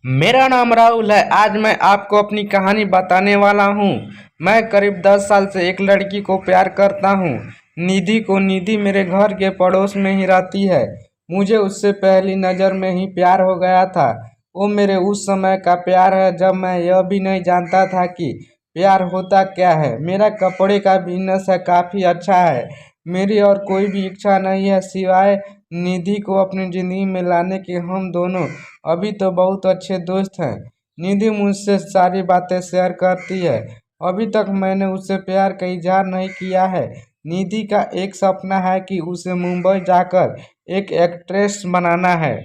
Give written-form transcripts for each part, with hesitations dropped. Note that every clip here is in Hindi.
मेरा नाम राहुल है। आज मैं आपको अपनी कहानी बताने वाला हूँ। मैं करीब 10 साल से एक लड़की को प्यार करता हूँ, निधि को। निधि मेरे घर के पड़ोस में ही रहती है। मुझे उससे पहली नज़र में ही प्यार हो गया था। वो मेरे उस समय का प्यार है जब मैं यह भी नहीं जानता था कि प्यार होता क्या है। मेरा कपड़े का बिजनेस है, काफ़ी अच्छा है। मेरी और कोई भी इच्छा नहीं है सिवाय निधि को अपनी ज़िंदगी में लाने की। हम दोनों अभी तो बहुत अच्छे दोस्त हैं। निधि मुझसे सारी बातें शेयर करती है। अभी तक मैंने उससे प्यार का इजहार नहीं किया है। निधि का एक सपना है कि उसे मुंबई जाकर एक एक्ट्रेस बनाना है,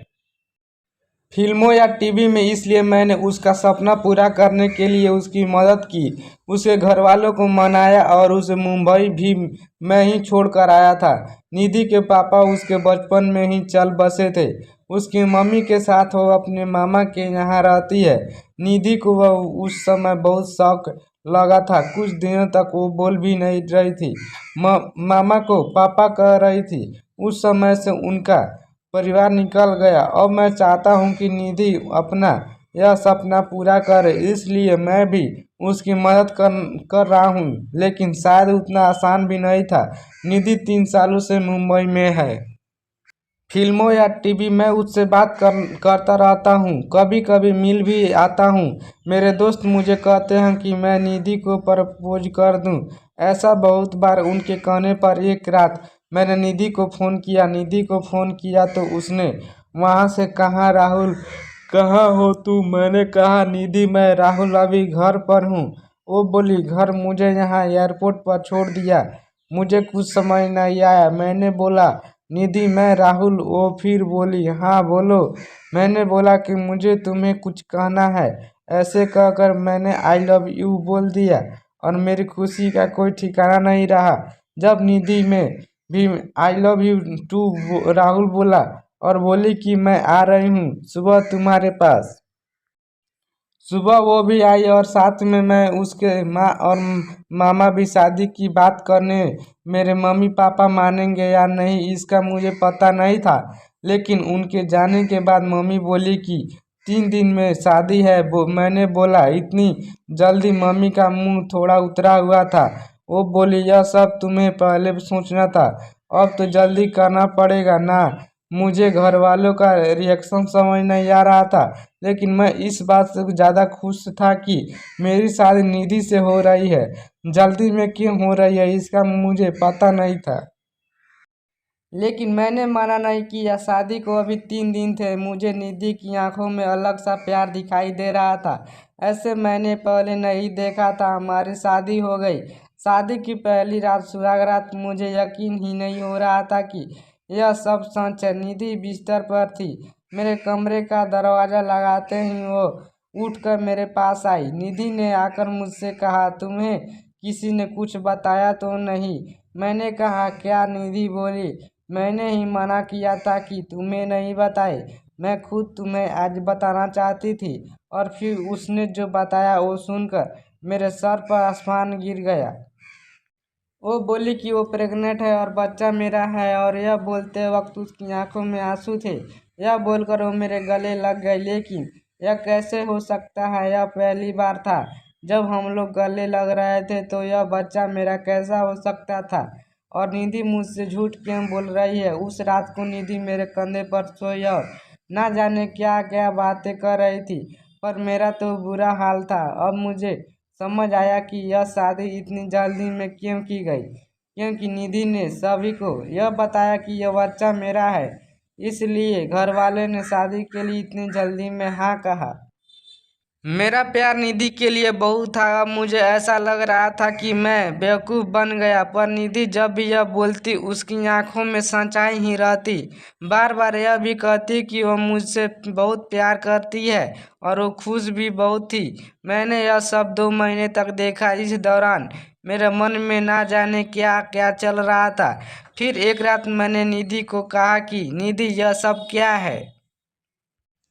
फिल्मों या टीवी में। इसलिए मैंने उसका सपना पूरा करने के लिए उसकी मदद की, उसके घर वालों को मनाया और उसे मुंबई भी मैं ही छोड़ कर आया था। निधि के पापा उसके बचपन में ही चल बसे थे। उसकी मम्मी के साथ वो अपने मामा के यहाँ रहती है। निधि को वह उस समय बहुत शौक लगा था। कुछ दिनों तक वो बोल भी नहीं रही थी, मामा को पापा कह रही थी। उस समय से उनका परिवार निकल गया। अब मैं चाहता हूँ कि निधि अपना यह सपना पूरा करे, इसलिए मैं भी उसकी मदद कर रहा हूँ। लेकिन शायद उतना आसान भी नहीं था। निधि 3 सालों से मुंबई में है। फिल्मों या टीवी में उससे बात करता रहता हूँ, कभी कभी मिल भी आता हूँ। मेरे दोस्त मुझे कहते हैं कि मैं निधि को प्रपोज कर दूँ। ऐसा बहुत बार उनके कहने पर एक रात मैंने निधि को फ़ोन किया। निधि को फ़ोन किया तो उसने वहाँ से कहा, राहुल कहाँ हो तू? मैंने कहा, निधि मैं राहुल अभी घर पर हूँ। वो बोली, घर? मुझे यहाँ एयरपोर्ट पर छोड़ दिया। मुझे कुछ समझ नहीं आया। मैंने बोला, निधि मैं राहुल। वो फिर बोली, हाँ बोलो। मैंने बोला कि मुझे तुम्हें कुछ कहना है। ऐसे कहकर मैंने आई लव यू बोल दिया और मेरी खुशी का कोई ठिकाना नहीं रहा जब निधि में भी I love you too Rahul बोला और बोली कि मैं आ रही हूँ सुबह तुम्हारे पास। सुबह वो भी आई और साथ में मैं उसके माँ और मामा भी। शादी की बात करने मेरे मम्मी पापा मानेंगे या नहीं इसका मुझे पता नहीं था, लेकिन उनके जाने के बाद मम्मी बोली कि 3 दिन में शादी है। मैंने बोला, इतनी जल्दी? मम्मी का मुंह थोड़ा उतरा हुआ था। वो बोली, यह सब तुम्हें पहले सोचना था, अब तो जल्दी करना पड़ेगा ना। मुझे घर वालों का रिएक्शन समझ नहीं आ रहा था, लेकिन मैं इस बात से ज़्यादा खुश था कि मेरी शादी निधि से हो रही है। जल्दी में क्यों हो रही है इसका मुझे पता नहीं था, लेकिन मैंने माना नहीं किया। शादी को अभी 3 दिन थे। मुझे निधि की आंखों में अलग सा प्यार दिखाई दे रहा था, ऐसे मैंने पहले नहीं देखा था। हमारी शादी हो गई। शादी की पहली रात सुहाग रात। मुझे यकीन ही नहीं हो रहा था कि यह सब सच है। निधि बिस्तर पर थी। मेरे कमरे का दरवाज़ा लगाते ही वो उठकर मेरे पास आई। निधि ने आकर मुझसे कहा, तुम्हें किसी ने कुछ बताया तो नहीं? मैंने कहा, क्या? निधि बोली, मैंने ही मना किया था कि तुम्हें नहीं बताए। मैं खुद तुम्हें आज बताना चाहती थी। और फिर उसने जो बताया वो सुनकर मेरे सर पर आसमान गिर गया। वो बोली कि वो प्रेग्नेंट है और बच्चा मेरा है, और यह बोलते वक्त उसकी आंखों में आंसू थे। यह बोलकर वो मेरे गले लग गई। लेकिन यह कैसे हो सकता है? यह पहली बार था जब हम लोग गले लग रहे थे, तो यह बच्चा मेरा कैसा हो सकता था? और निधि मुझसे झूठ क्यों बोल रही है? उस रात को निधि मेरे कंधे पर सोई और ना जाने क्या क्या बातें कर रही थी, पर मेरा तो बुरा हाल था। अब मुझे समझ आया कि यह शादी इतनी जल्दी में क्यों की गई, क्योंकि निधि ने सभी को यह बताया कि यह बच्चा मेरा है। इसलिए घर वाले ने शादी के लिए इतनी जल्दी में हाँ कहा। मेरा प्यार निधि के लिए बहुत था। अब मुझे ऐसा लग रहा था कि मैं बेवकूफ़ बन गया, पर निधि जब भी यह बोलती उसकी आंखों में सच्चाई ही रहती। बार बार यह भी कहती कि वो मुझसे बहुत प्यार करती है और वो खुश भी बहुत थी। मैंने यह सब 2 महीने तक देखा। इस दौरान मेरे मन में ना जाने क्या क्या चल रहा था। फिर एक रात मैंने निधि को कहा कि निधि, यह सब क्या है?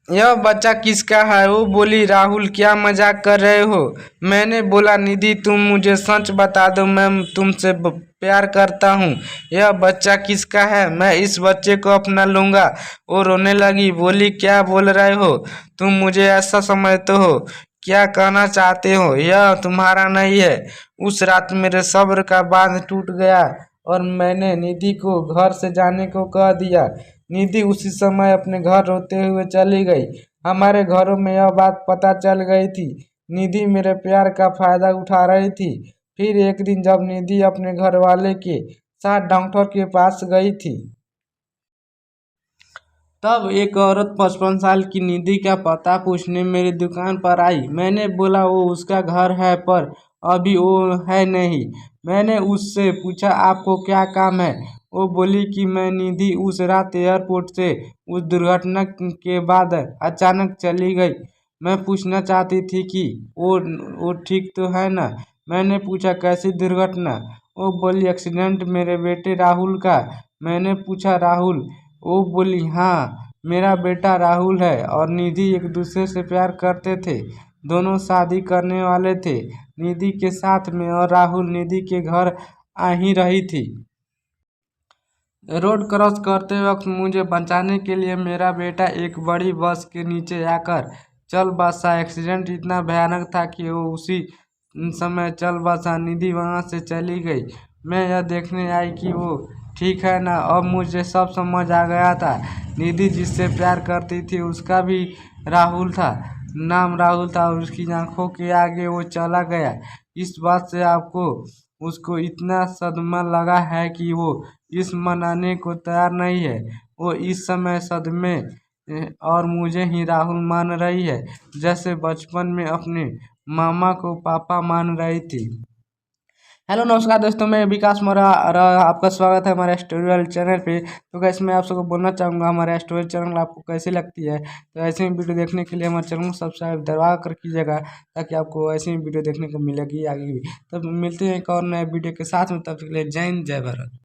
यह बच्चा किसका है? वो बोली, राहुल क्या मजाक कर रहे हो? मैंने बोला, निधि तुम मुझे सच बता दो, मैं तुमसे प्यार करता हूँ। यह बच्चा किसका है? मैं इस बच्चे को अपना लूँगा। वो रोने लगी, बोली, क्या बोल रहे हो तुम? मुझे ऐसा समझते हो? क्या कहना चाहते हो? यह तुम्हारा नहीं है। उस रात मेरे सब्र का बांध टूट गया और मैंने निधि को घर से जाने को कह दिया। निधि उसी समय अपने घर रोते हुए चली गई। हमारे घरों में यह बात पता चल गई थी। निधि मेरे प्यार का फायदा उठा रही थी। फिर एक दिन जब निधि अपने घर वाले के साथ डॉक्टर के पास गई थी, तब एक औरत 55 साल की निधि का पता पूछने मेरी दुकान पर आई। मैंने बोला वो उसका घर है, पर अभी वो है नहीं। मैंने उससे पूछा, आपको क्या काम है? वो बोली कि मैं निधि उस रात एयरपोर्ट से उस दुर्घटना के बाद अचानक चली गई। मैं पूछना चाहती थी कि वो ठीक तो है ना। मैंने पूछा, कैसी दुर्घटना? वो बोली, एक्सीडेंट मेरे बेटे राहुल का। मैंने पूछा, राहुल? वो बोली, हाँ, मेरा बेटा राहुल है और निधि एक दूसरे से प्यार करते थे। दोनों शादी करने वाले थे निधि के साथ में, और राहुल निधि के घर आ ही रही थी। रोड क्रॉस करते वक्त मुझे बचाने के लिए मेरा बेटा एक बड़ी बस के नीचे आकर चल बसा। एक्सीडेंट इतना भयानक था कि वो उसी समय चल बसा। निधि वहाँ से चली गई। मैं यह देखने आई कि वो ठीक है ना। अब मुझे सब समझ आ गया था। निधि जिससे प्यार करती थी उसका भी राहुल था, नाम राहुल था, और उसकी आंखों के आगे वो चला गया। इस बात से आपको उसको इतना सदमा लगा है कि वो इस मनाने को तैयार नहीं है। वो इस समय सदमे और मुझे ही राहुल मान रही है, जैसे बचपन में अपने मामा को पापा मान रही थी। हेलो नमस्कार दोस्तों, मैं विकास मौर्य और आपका स्वागत है हमारे एस्टोरियल चैनल पे। तो गाइस मैं आप सबको बोलना चाहूँगा, हमारे एस्टोरियल चैनल आपको कैसी लगती है। तो ऐसे ही वीडियो देखने के लिए हमारे चैनल को सब्सक्राइब दबा कर कीजिएगा, ताकि आपको ऐसी ही वीडियो देखने को मिलेगी आगे भी। तब मिलते हैं एक और नए वीडियो के साथ में, तब तक के लिए जय हिंद, जय भारत।